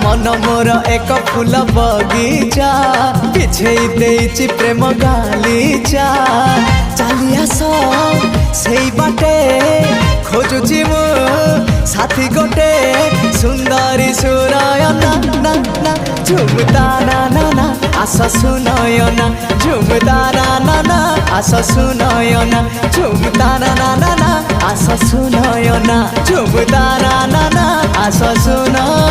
मन मोर एक फूल बगीचा पिछेई देइछि प्रेम गालीचा चली आस सेई बाटे खोजुछि मु साथी गोटे सुंदरी सुरयना ना ना झुमता ना ना ना आस सुनयना झुमता ना ना ना आस सुनयना झुमता ना ना ना ना आस सुनयना झुमता ना ना ना आस सुनयना।